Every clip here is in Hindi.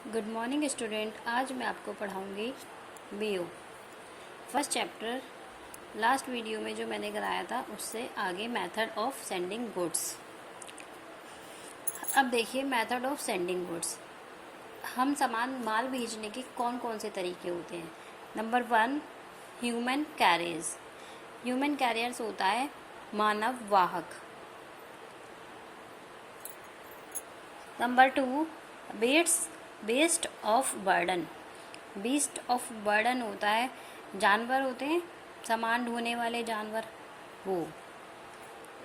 Good morning student. आज मैं आपको पढ़ाऊंगी BO first chapter. Last video में जो मैंने कराया था उससे आगे मेथड ऑफ सेंडिंग गुड्स। अब देखिए मेथड ऑफ सेंडिंग गुड्स। हम माल भेजने के कौन कौन से तरीके होते हैं। Number 1, human carriers. Human carriers होता है मानव वाहक। Number 2, best of burden. Beast of burden होता है जानवर होते हैं सामान ढोने वाले जानवर, वो।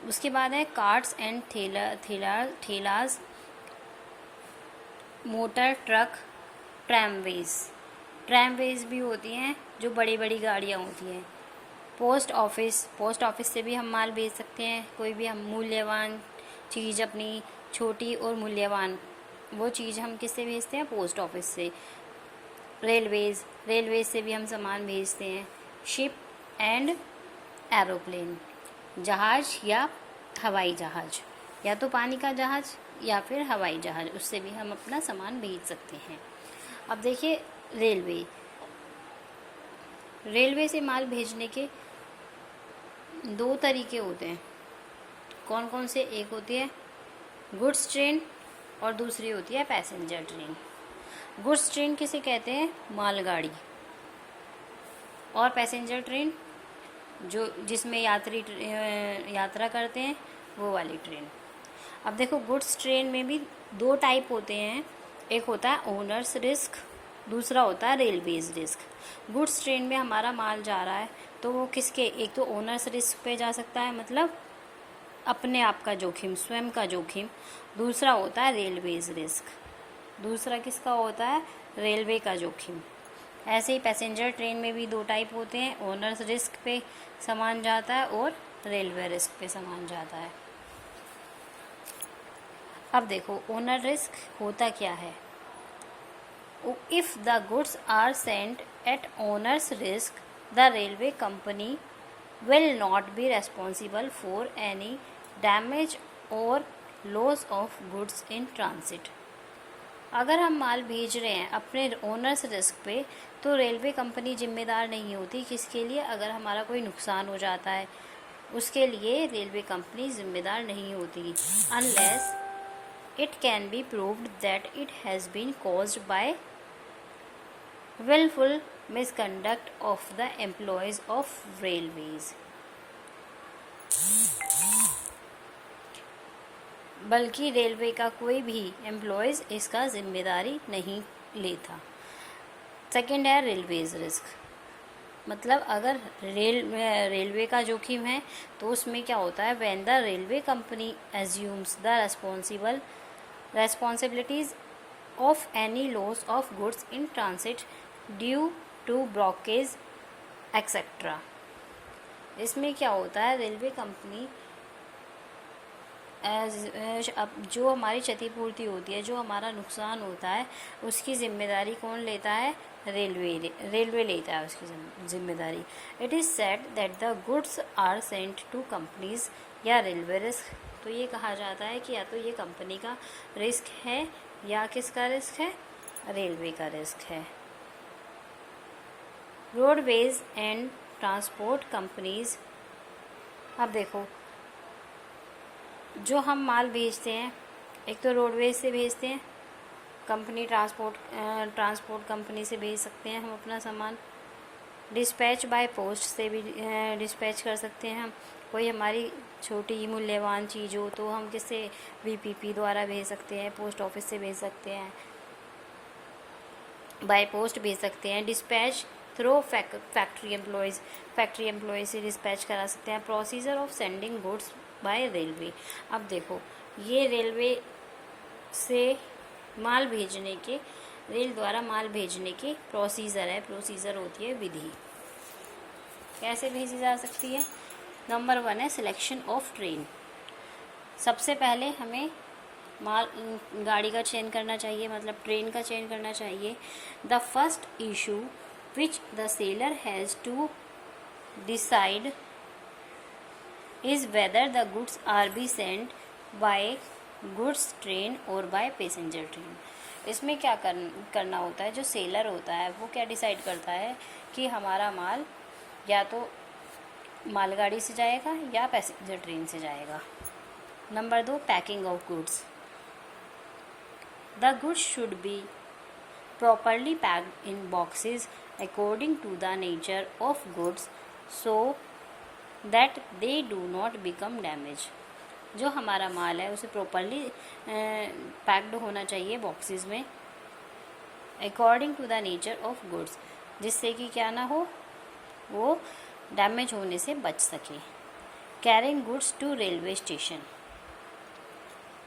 उसके बाद है कार्ट्स एंड ठेलाज, मोटर ट्रक, ट्रैमवेज भी होती हैं जो बड़ी बड़ी गाड़ियाँ होती हैं। पोस्ट ऑफिस से भी हम माल भेज सकते हैं। कोई भी हम मूल्यवान चीज़, अपनी छोटी और मूल्यवान वो चीज़ हम किससे भेजते हैं? पोस्ट ऑफिस से। रेलवेज से भी हम सामान भेजते हैं। शिप एंड एरोप्लेन, जहाज या हवाई जहाज, या तो पानी का जहाज या फिर हवाई जहाज, उससे भी हम अपना सामान भेज सकते हैं। अब देखिए रेलवे से माल भेजने के दो तरीके होते हैं। कौन कौन से? एक होती है गुड्स ट्रेन और दूसरी होती है पैसेंजर ट्रेन। गुड्स ट्रेन किसे कहते हैं? मालगाड़ी। और पैसेंजर ट्रेन जिसमें यात्री यात्रा करते हैं, वो वाली ट्रेन। अब देखो गुड्स ट्रेन में भी दो टाइप होते हैं। एक होता है ओनर्स रिस्क, दूसरा होता है रेलवेज रिस्क। गुड्स ट्रेन में हमारा माल जा रहा है तो वो किसके? एक तो ओनर्स रिस्क पे जा सकता है, मतलब अपने आप का जोखिम, स्वयं का जोखिम। दूसरा होता है रेलवेज रिस्क। दूसरा किसका होता है? रेलवे का जोखिम। ऐसे ही पैसेंजर ट्रेन में भी दो टाइप होते हैं। ओनर्स रिस्क पे सामान जाता है और रेलवे रिस्क पे सामान जाता है। अब देखो ओनर रिस्क होता क्या है। If the goods are sent at owner's risk, the railway company will not be responsible for any damage or loss of goods in transit। अगर हम माल भेज रहे हैं अपने ओनर्स रिस्क पे तो रेलवे कंपनी जिम्मेदार नहीं होती। किसके लिए? अगर हमारा कोई नुकसान हो जाता है उसके लिए रेलवे कंपनी जिम्मेदार नहीं होती, unless it can be proved that it has been caused by willful misconduct of the employees of railways। बल्कि रेलवे का कोई भी एम्प्लॉयज़ इसका जिम्मेदारी नहीं लेता। सेकंड है रेलवेज रिस्क, मतलब अगर रेलवे का जोखिम है तो उसमें क्या होता है? When the railway company assumes the responsibilities of any loss of goods in transit due to blockage etc। इसमें क्या होता है? रेलवे कंपनी अब जो हमारी क्षतिपूर्ति होती है, जो हमारा नुकसान होता है, उसकी जिम्मेदारी कौन लेता है? रेलवे लेता है उसकी जिम्मेदारी। It is said that the goods are sent to companies या रेलवे रिस्क। तो ये कहा जाता है कि या तो ये कंपनी का रिस्क है या किसका रिस्क है? रेलवे का रिस्क है। Roadways and transport companies. अब देखो जो हम माल भेजते हैं, एक तो रोडवेज से भेजते हैं, ट्रांसपोर्ट कंपनी से भेज सकते हैं हम अपना सामान। डिस्पैच बाय पोस्ट से भी डिस्पैच कर सकते हैं हम। कोई हमारी छोटी मूल्यवान चीज़ हो तो हम किससे? वीपीपी द्वारा भेज सकते हैं, पोस्ट ऑफिस से भेज सकते हैं, बाय पोस्ट भेज सकते हैं। डिस्पैच थ्रू फैक्ट्री एम्प्लॉयज़ से डिस्पैच करा सकते हैं। Procedure of sending goods by railway. अब देखो ये रेलवे से माल भेजने के, रेल द्वारा माल भेजने की प्रोसीजर है। प्रोसीजर होती है विधि, कैसे भेजी जा सकती है। नंबर 1 है सिलेक्शन ऑफ ट्रेन। सबसे पहले हमें गाड़ी का चयन करना चाहिए, मतलब ट्रेन का चयन करना चाहिए। The first issue which the seller has to decide is whether the goods are be sent by goods train or by passenger train। इसमें क्या करना होता है, जो सेलर होता है वो क्या डिसाइड करता है कि हमारा माल या तो मालगाड़ी से जाएगा या पैसेंजर ट्रेन से जाएगा। Number 2, packing of goods. The goods should B properly packed in boxes according to the nature of goods so that they do not become damaged। जो हमारा माल है उसे प्रॉपरली पैक्ड होना चाहिए बॉक्सेस में according to the nature of goods, जिससे कि क्या ना हो, वो डैमेज होने से बच सके। Carrying goods to railway station.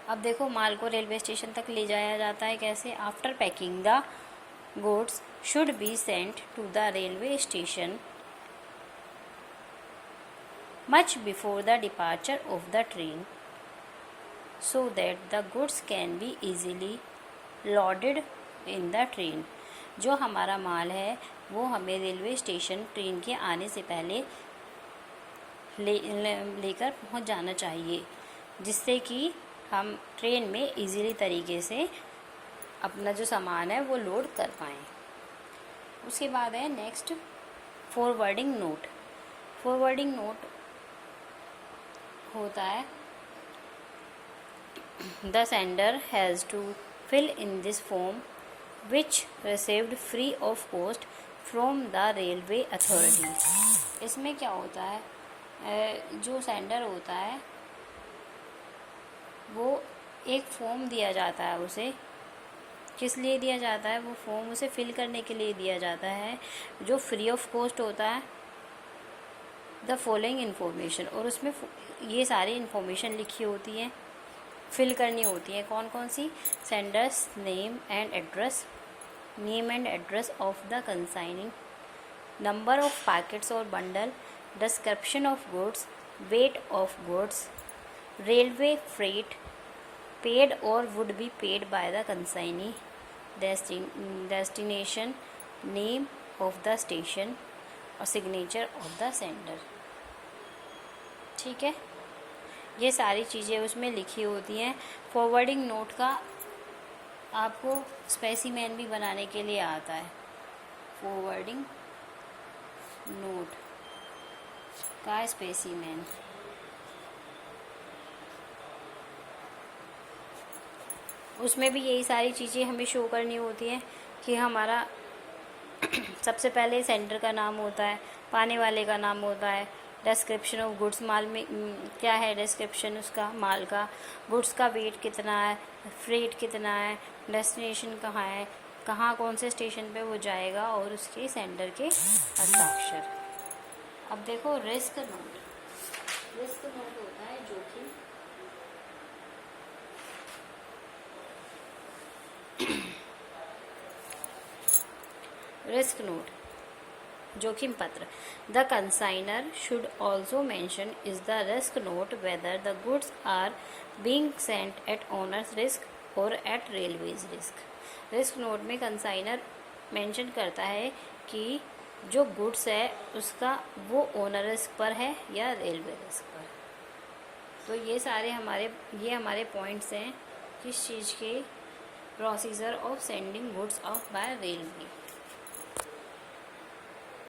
अब देखो माल को रेलवे स्टेशन तक ले जाया जाता है कैसे। After packing the goods should be sent to the railway station much before the departure of the train so that the goods can be easily loaded in the train. जो हमारा माल है वो हमें रेलवे स्टेशन ट्रेन के आने से पहले लेकर पहुंच जाना चाहिए, जिससे कि हम ट्रेन में इजीली तरीके से अपना जो सामान है वो लोड कर पाएँ। उसके बाद है next forwarding note. Forwarding note होता है the sender has to fill in this form which received free of cost from the railway authority. इसमें क्या होता है, जो सेंडर होता है वो एक फॉर्म दिया जाता है, उसे किस लिए दिया जाता है, वो फॉर्म उसे फिल करने के लिए दिया जाता है जो फ्री ऑफ कॉस्ट होता है। द फॉलोइंग इन्फॉर्मेशन, और उसमें ये सारी इन्फॉर्मेशन लिखी होती है, फिल करनी होती है। कौन कौन सी, sender's name and address, name and address of the consigning, number of packets और bundle, description of goods, weight of goods, railway freight paid or would be paid by the consignee, destination, name of the station और signature of the sender। ठीक है, ये सारी चीज़ें उसमें लिखी होती हैं। फॉरवर्डिंग नोट का आपको स्पेसिमेन भी बनाने के लिए आता है। फॉरवर्डिंग नोट का स्पेसिमेन, उसमें भी यही सारी चीज़ें हमें शो करनी होती हैं कि हमारा सबसे पहले सेंडर का नाम होता है, पाने वाले का नाम होता है, डिस्क्रिप्शन ऑफ गुड्स, माल में क्या है डिस्क्रिप्शन उसका, माल का, गुड्स का वेट कितना है, फ्रेट कितना है, डेस्टिनेशन कहाँ है, कहाँ कौन से स्टेशन पे वो जाएगा, और उसके सेंडर के हस्ताक्षर। अब देखो रिस्क नोट। रिस्क नोट होता है जोखिम। रिस्क नोट, जोखिम पत्र। The consignor should also mention is the risk note whether the goods are being sent at owner's risk और at railways risk. Risk note में कंसाइनर मेंशन करता है कि जो गुड्स है उसका वो ओनर रिस्क पर है या रेलवे रिस्क पर। तो ये सारे हमारे पॉइंट्स हैं किस चीज़ के, procedure of sending goods off by railway.